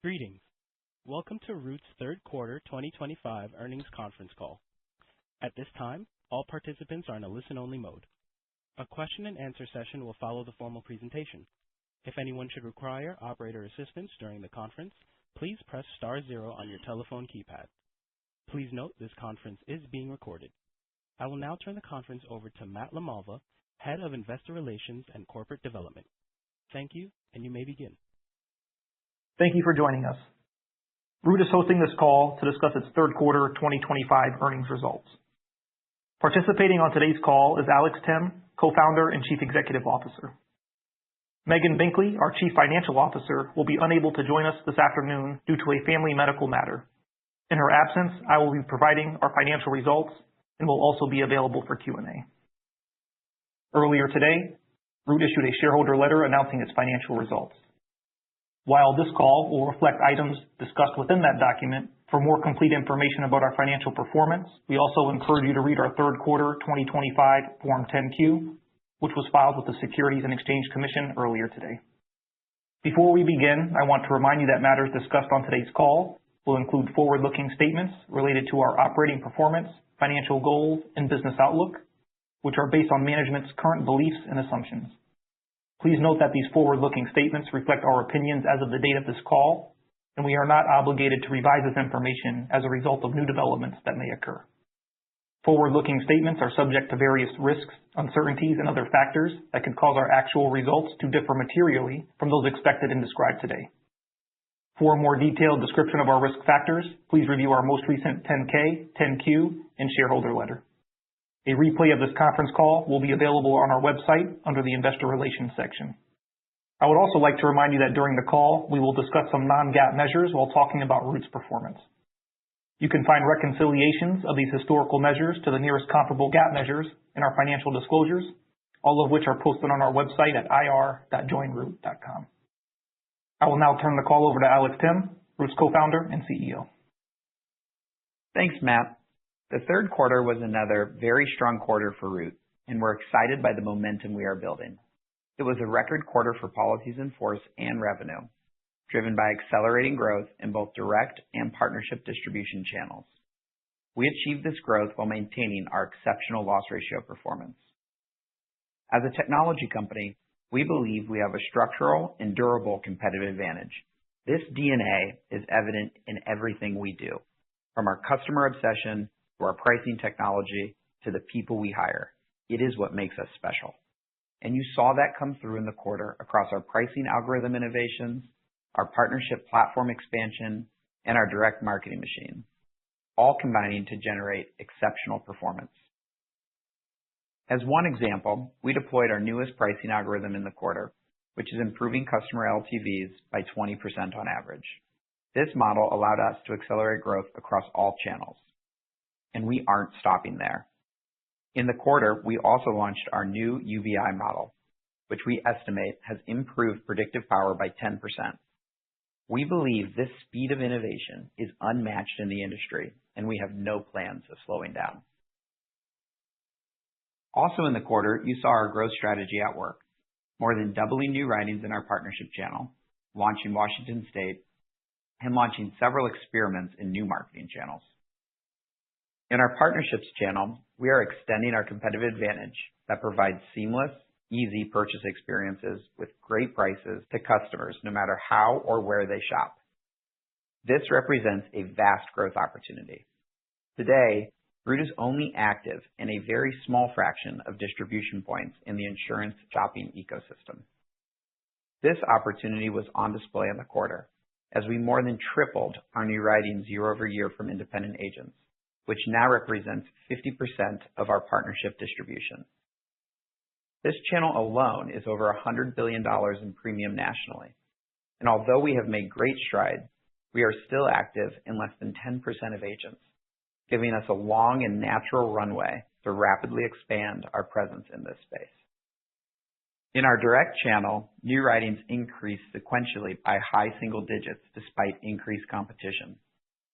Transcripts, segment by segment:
Greetings. Welcome to Root's third quarter 2025 earnings conference call. At this time, all participants are in a listen-only mode. A question-and-answer session will follow the formal presentation. If anyone should require operator assistance during the conference, please press star zero on your telephone keypad. Please note this conference is being recorded. I will now turn the conference over to Matt LaMalva, Head of Investor Relations and Corporate Development. Thank you, and you may begin. Thank you for joining us. Root is hosting this call to discuss its third quarter 2025 earnings results. Participating on today's call is Alex Timm, Co-founder and Chief Executive Officer. Megan Binkley, our Chief Financial Officer, will be unable to join us this afternoon due to a family medical matter. In her absence, I will be providing our financial results and will also be available for Q&A. Earlier today, Root issued a shareholder letter announcing its financial results. While this call will reflect items discussed within that document, for more complete information about our financial performance, we also encourage you to read our third quarter 2025 Form 10-Q, which was filed with the Securities and Exchange Commission earlier today. Before we begin, I want to remind you that matters discussed on today's call will include forward-looking statements related to our operating performance, financial goals, and business outlook, which are based on management's current beliefs and assumptions. Please note that these forward-looking statements reflect our opinions as of the date of this call, and we are not obligated to revise this information as a result of new developments that may occur. Forward-looking statements are subject to various risks, uncertainties, and other factors that could cause our actual results to differ materially from those expected and described today. For a more detailed description of our risk factors, please review our most recent 10-K, 10-Q, and shareholder letter. A replay of this conference call will be available on our website under the Investor Relations section. I would also like to remind you that during the call, we will discuss some non-GAAP measures while talking about Root's performance. You can find reconciliations of these historical measures to the nearest comparable GAAP measures in our financial disclosures, all of which are posted on our website at ir.joinroot.com. I will now turn the call over to Alex Timm, Root's co-founder and CEO. Thanks, Matt. The third quarter was another very strong quarter for Root, and we're excited by the momentum we are building. It was a record quarter for policies in force and revenue, driven by accelerating growth in both direct and partnership distribution channels. We achieved this growth while maintaining our exceptional loss ratio performance. As a technology company, we believe we have a structural and durable competitive advantage. This DNA is evident in everything we do, from our customer obsession to our pricing technology, to the people we hire. It is what makes us special. And you saw that come through in the quarter across our pricing algorithm innovations, our partnership platform expansion, and our direct marketing machine, all combining to generate exceptional performance. As one example, we deployed our newest pricing algorithm in the quarter, which is improving customer LTVs by 20% on average. This model allowed us to accelerate growth across all channels. And we aren't stopping there. In the quarter, we also launched our new UBI model, which we estimate has improved predictive power by 10%. We believe this speed of innovation is unmatched in the industry, and we have no plans of slowing down. Also in the quarter, you saw our growth strategy at work, more than doubling new writings in our partnership channel, launching Washington State, and launching several experiments in new marketing channels. In our partnerships channel, we are extending our competitive advantage that provides seamless, easy purchase experiences with great prices to customers no matter how or where they shop. This represents a vast growth opportunity. Today, Root is only active in a very small fraction of distribution points in the insurance shopping ecosystem. This opportunity was on display in the quarter, as we more than tripled our new writings year over year from independent agents, which now represents 50% of our partnership distribution. This channel alone is over $100 billion in premium nationally. And although we have made great strides, we are still active in less than 10% of agents, giving us a long and natural runway to rapidly expand our presence in this space. In our direct channel, new writings increased sequentially by high single digits despite increased competition.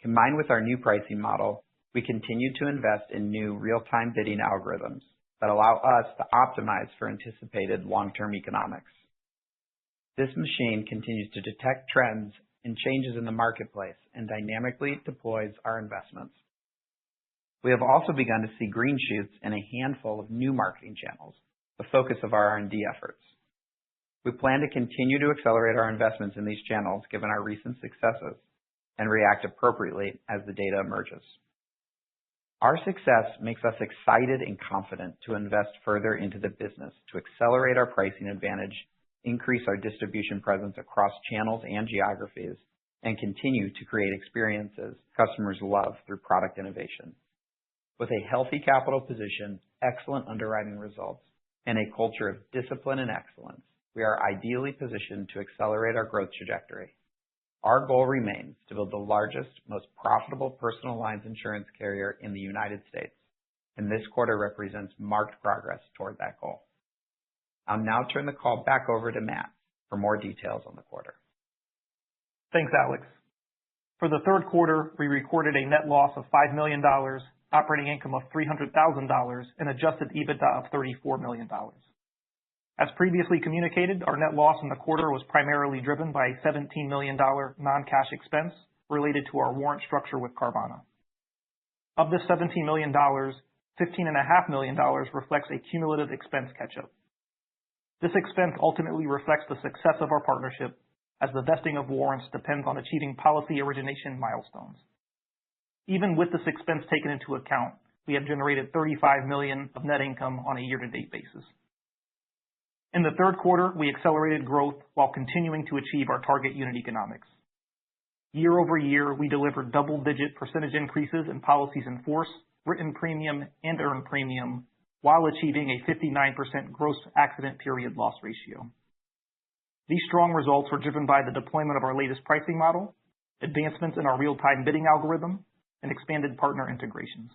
Combined with our new pricing model, we continue to invest in new real-time bidding algorithms that allow us to optimize for anticipated long-term economics. This machine continues to detect trends and changes in the marketplace and dynamically deploys our investments. We have also begun to see green shoots in a handful of new marketing channels, the focus of our R&D efforts. We plan to continue to accelerate our investments in these channels given our recent successes and react appropriately as the data emerges. Our success makes us excited and confident to invest further into the business to accelerate our pricing advantage, increase our distribution presence across channels and geographies, and continue to create experiences customers love through product innovation. With a healthy capital position, excellent underwriting results, and a culture of discipline and excellence, we are ideally positioned to accelerate our growth trajectory. Our goal remains to build the largest, most profitable personal lines insurance carrier in the United States, and this quarter represents marked progress toward that goal. I'll now turn the call back over to Matt for more details on the quarter. Thanks, Alex. For the third quarter, we recorded a net loss of $5 million, operating income of $300,000, and adjusted EBITDA of $34 million. As previously communicated, our net loss in the quarter was primarily driven by a $17 million non-cash expense related to our warrant structure with Carvana. Of this $17 million, $15.5 million reflects a cumulative expense catch-up. This expense ultimately reflects the success of our partnership, as the vesting of warrants depends on achieving policy origination milestones. Even with this expense taken into account, we have generated $35 million of net income on a year-to-date basis. In the third quarter, we accelerated growth while continuing to achieve our target unit economics. Year over year, we delivered double-digit percentage increases in policies in force, written premium, and earned premium, while achieving a 59% gross accident period loss ratio. These strong results were driven by the deployment of our latest pricing model, advancements in our real-time bidding algorithm, and expanded partner integrations.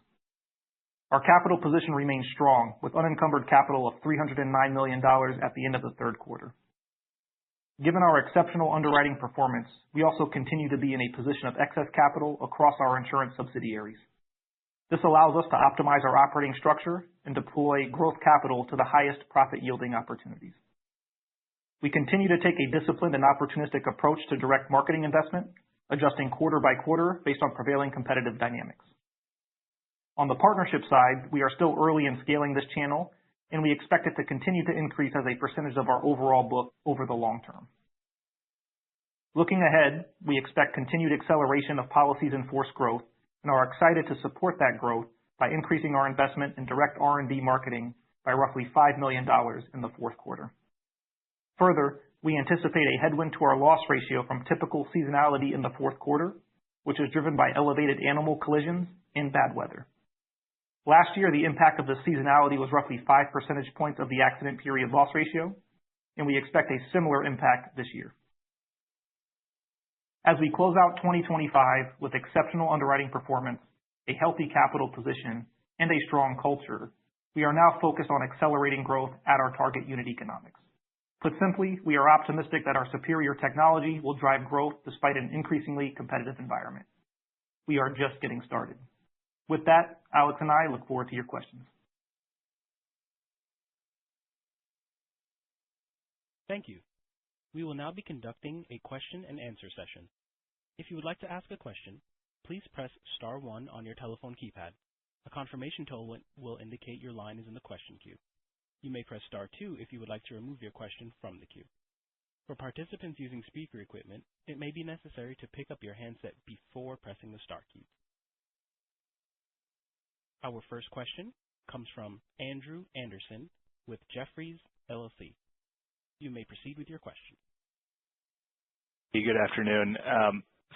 Our capital position remains strong, with unencumbered capital of $309 million at the end of the third quarter. Given our exceptional underwriting performance, we also continue to be in a position of excess capital across our insurance subsidiaries. This allows us to optimize our operating structure and deploy growth capital to the highest profit-yielding opportunities. We continue to take a disciplined and opportunistic approach to direct marketing investment, adjusting quarter by quarter based on prevailing competitive dynamics. On the partnership side, we are still early in scaling this channel, and we expect it to continue to increase as a percentage of our overall book over the long term. Looking ahead, we expect continued acceleration of policies in force growth and are excited to support that growth by increasing our investment in direct R&D marketing by roughly $5 million in the fourth quarter. Further, we anticipate a headwind to our loss ratio from typical seasonality in the fourth quarter, which is driven by elevated animal collisions and bad weather. Last year, the impact of the seasonality was roughly 5 percentage points of the accident period loss ratio, and we expect a similar impact this year. As we close out 2025 with exceptional underwriting performance, a healthy capital position, and a strong culture, we are now focused on accelerating growth at our target unit economics. Put simply, we are optimistic that our superior technology will drive growth despite an increasingly competitive environment. We are just getting started. With that, Alex and I look forward to your questions. Thank you. We will now be conducting a question and answer session. If you would like to ask a question, please press star 1 on your telephone keypad. A confirmation tone will indicate your line is in the question queue. You may press star 2 if you would like to remove your question from the queue. For participants using speaker equipment, it may be necessary to pick up your handset before pressing the star key. Our first question comes from Andrew Andersen with Jefferies, LLC. You may proceed with your question. Hey, good afternoon.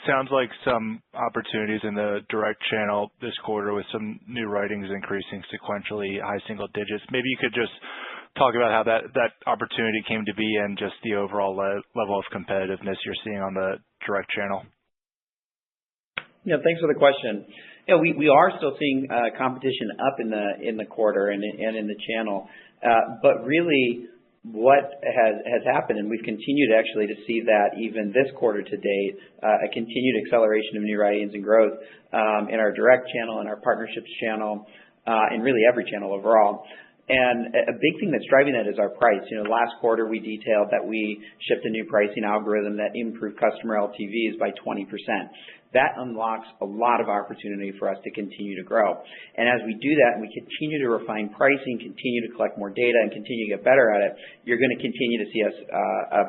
Sounds like some opportunities in the direct channel this quarter with some new writings increasing sequentially high single digits. Maybe you could just talk about how that opportunity came to be and just the overall level of competitiveness you're seeing on the direct channel. Yeah, thanks for the question. Yeah, we are still seeing competition up in the quarter and in the channel, but really what has happened, and we've continued actually to see that even this quarter to date, a continued acceleration of new writings and growth in our direct channel and our partnerships channel, and really every channel overall. And a big thing that's driving that is our price. Last quarter we detailed that we shipped a new pricing algorithm that improved customer LTVs by 20%. That unlocks a lot of opportunity for us to continue to grow. And as we do that and we continue to refine pricing, continue to collect more data, and continue to get better at it, you're going to continue to see us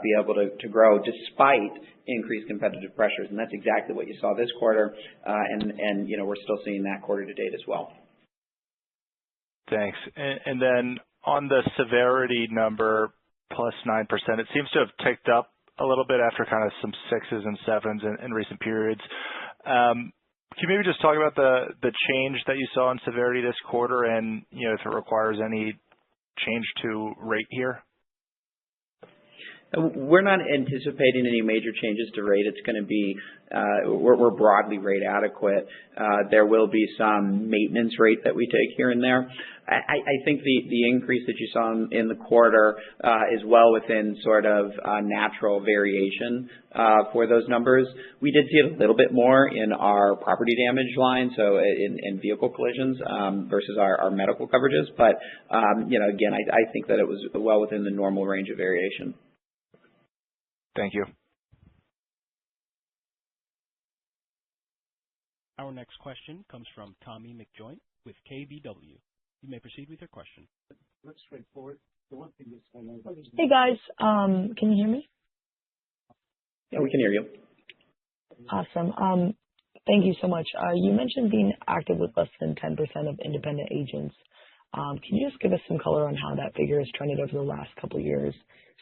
be able to grow despite increased competitive pressures. And that's exactly what you saw this quarter, and we're still seeing that quarter to date as well. Thanks. And then on the severity number, plus 9%, it seems to have ticked up a little bit after kind of some 6s and 7s in recent periods. Can you maybe just talk about the change that you saw in severity this quarter, and if it requires any change to rate here? We're not anticipating any major changes to rate. It's going to be, we're broadly rate adequate. There will be some maintenance rate that we take here and there. I think the increase that you saw in the quarter is well within sort of natural variation for those numbers. We did see it a little bit more in our property damage line, so in vehicle collisions versus our medical coverages. But, again, I think that it was well within the normal range of variation. Thank you. Our next question comes from Tommy McJoynt with KBW. You may proceed with your question. Hey guys, can you hear me? Yeah, we can hear you. Awesome. Thank you so much. You mentioned being active with less than 10% of independent agents. Can you just give us some color on how that figure has trended over the last couple of years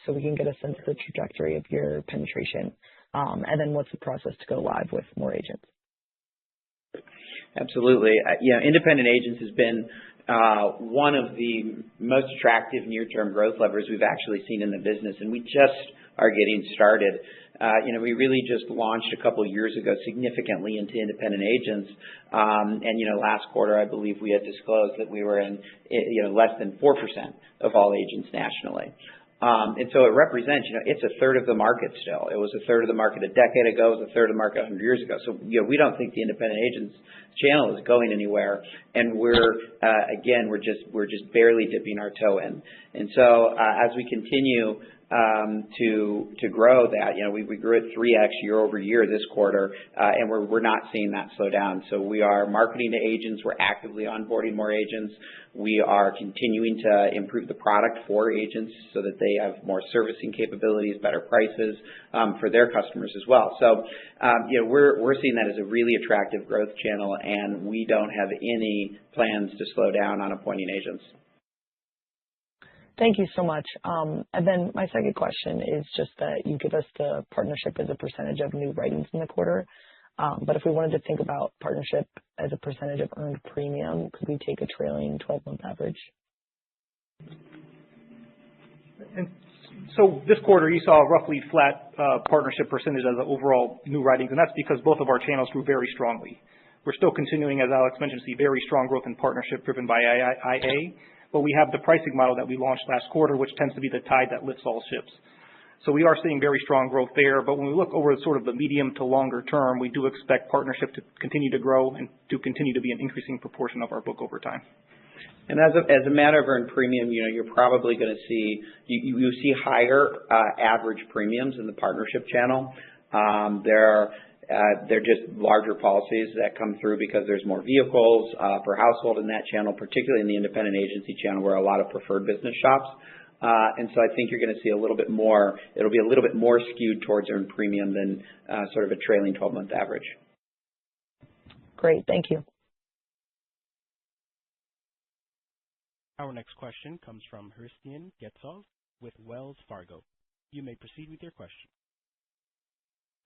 so we can get a sense of the trajectory of your penetration? And then what's the process to go live with more agents? Absolutely. Independent agents has been one of the most attractive near-term growth levers we've actually seen in the business, and we just are getting started. We really just launched a couple of years ago significantly into independent agents, and last quarter I believe we had disclosed that we were in less than 4% of all agents nationally. And so it represents, it's a third of the market still. It was a third of the market a decade ago. It was a third of the market 100 years ago. So, we don't think the independent agents channel is going anywhere. And we're just barely dipping our toe in. And so, as we continue to grow that, we grew at 3x year over year this quarter, and we're not seeing that slow down. So we are marketing to agents. We're actively onboarding more agents. We are continuing to improve the product for agents so that they have more servicing capabilities, better prices for their customers as well. So, we're seeing that as a really attractive growth channel, and we don't have any plans to slow down on appointing agents. Thank you so much. And then my second question is just that you give us the partnership as a percentage of new writings in the quarter. But if we wanted to think about partnership as a percentage of earned premium, could we take a trailing 12-month average? And so this quarter you saw a roughly flat partnership percentage as the overall new writings, and that's because both of our channels grew very strongly. We're still continuing, as Alex mentioned, to see very strong growth in partnership driven by IA. But we have the pricing model that we launched last quarter, which tends to be the tide that lifts all ships. So we are seeing very strong growth there. But when we look over sort of the medium to longer term, we do expect partnership to continue to grow and to continue to be an increasing proportion of our book over time. And as a matter of earned premium, you're probably going to see you see higher average premiums in the partnership channel. They're just larger policies that come through because there's more vehicles per household in that channel, particularly in the independent agency channel where a lot of preferred business shops. And so I think you're going to see a little bit more, it'll be a little bit more skewed towards earned premium than sort of a trailing 12-month average. Great. Thank you. Our next question comes from Hristiyan Getsov with Wells Fargo. You may proceed with your question.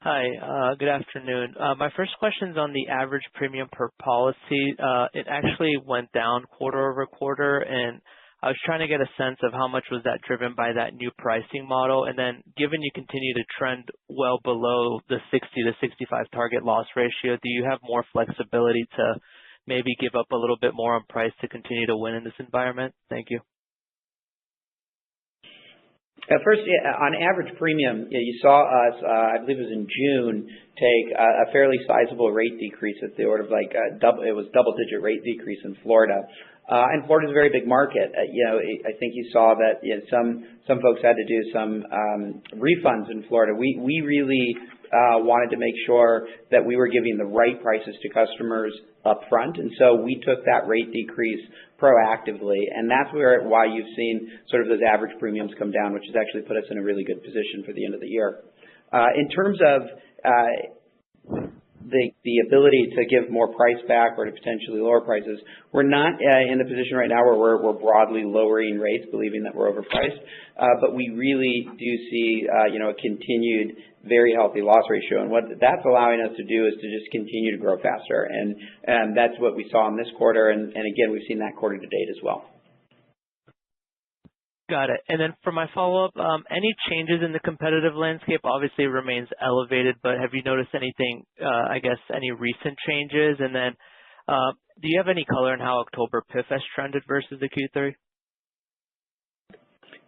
Hi, good afternoon. My first question is on the average premium per policy. It actually went down quarter over quarter, and I was trying to get a sense of how much was that driven by that new pricing model. And then given you continue to trend well below the 60 to 65 target loss ratio, do you have more flexibility to maybe give up a little bit more on price to continue to win in this environment? Thank you. First, on average premium, you saw us, I believe it was in June, take a fairly sizable rate decrease at the order of it was double-digit rate decrease in Florida. And Florida's a very big market. I think you saw that some folks had to do some refunds in Florida. We really wanted to make sure that we were giving the right prices to customers up front, and so we took that rate decrease proactively, and that's why you've seen sort of those average premiums come down, which has actually put us in a really good position for the end of the year. In terms of the ability to give more price back or to potentially lower prices, we're not in the position right now where we're broadly lowering rates, believing that we're overpriced, but we really do see a continued very healthy loss ratio, and what that's allowing us to do is to just continue to grow faster, and that's what we saw in this quarter, and again, we've seen that quarter to date as well. Got it. And then for my follow-up, any changes in the competitive landscape? Obviously, it remains elevated, but have you noticed anything, any recent changes? And then do you have any color on how October PIF has trended versus the Q3?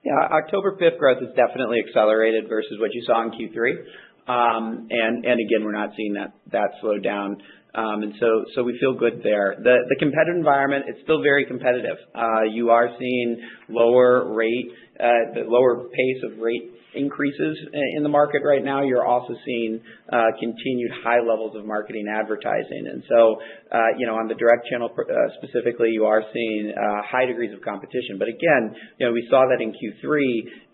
Yeah, October PIF growth has definitely accelerated versus what you saw in Q3. And again, we're not seeing that slow down. And so we feel good there. The competitive environment, it's still very competitive. You are seeing lower pace of rate increases in the market right now. You're also seeing continued high levels of marketing advertising. And so, on the direct channel specifically, you are seeing high degrees of competition. But again, we saw that in Q3,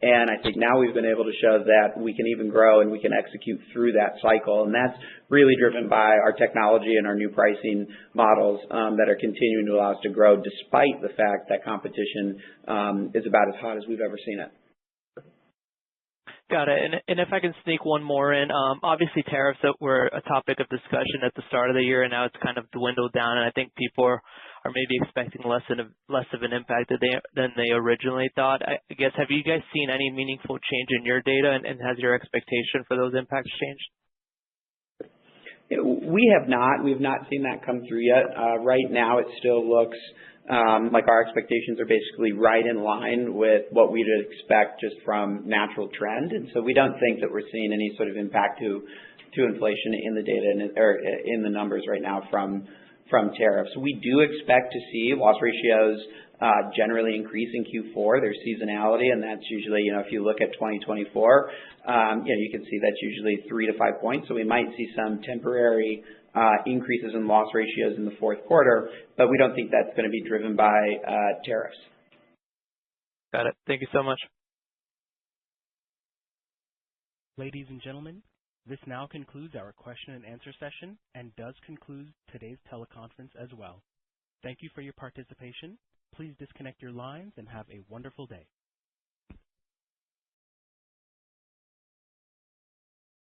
and I think now we've been able to show that we can even grow and we can execute through that cycle. And that's really driven by our technology and our new pricing models that are continuing to allow us to grow despite the fact that competition is about as hot as we've ever seen it. Got it. And if I can sneak one more in, obviously tariffs that were a topic of discussion at the start of the year, and now it's kind of dwindled down, and I think people are maybe expecting less of an impact than they originally thought. I guess, have you guys seen any meaningful change in your data, and has your expectation for those impacts changed? We have not. We've not seen that come through yet. Right now, it still looks like our expectations are basically right in line with what we'd expect just from natural trend. And so we don't think that we're seeing any sort of impact to inflation in the data or in the numbers right now from tariffs. We do expect to see loss ratios generally increase in Q4. There's seasonality, and that's usually, if you look at 2024, you can see that's usually 3 to 5 points. So we might see some temporary increases in loss ratios in the fourth quarter, but we don't think that's going to be driven by tariffs. Got it. Thank you so much. Ladies and gentlemen, this now concludes our question and answer session and does conclude today's teleconference as well. Thank you for your participation. Please disconnect your lines and have a wonderful day.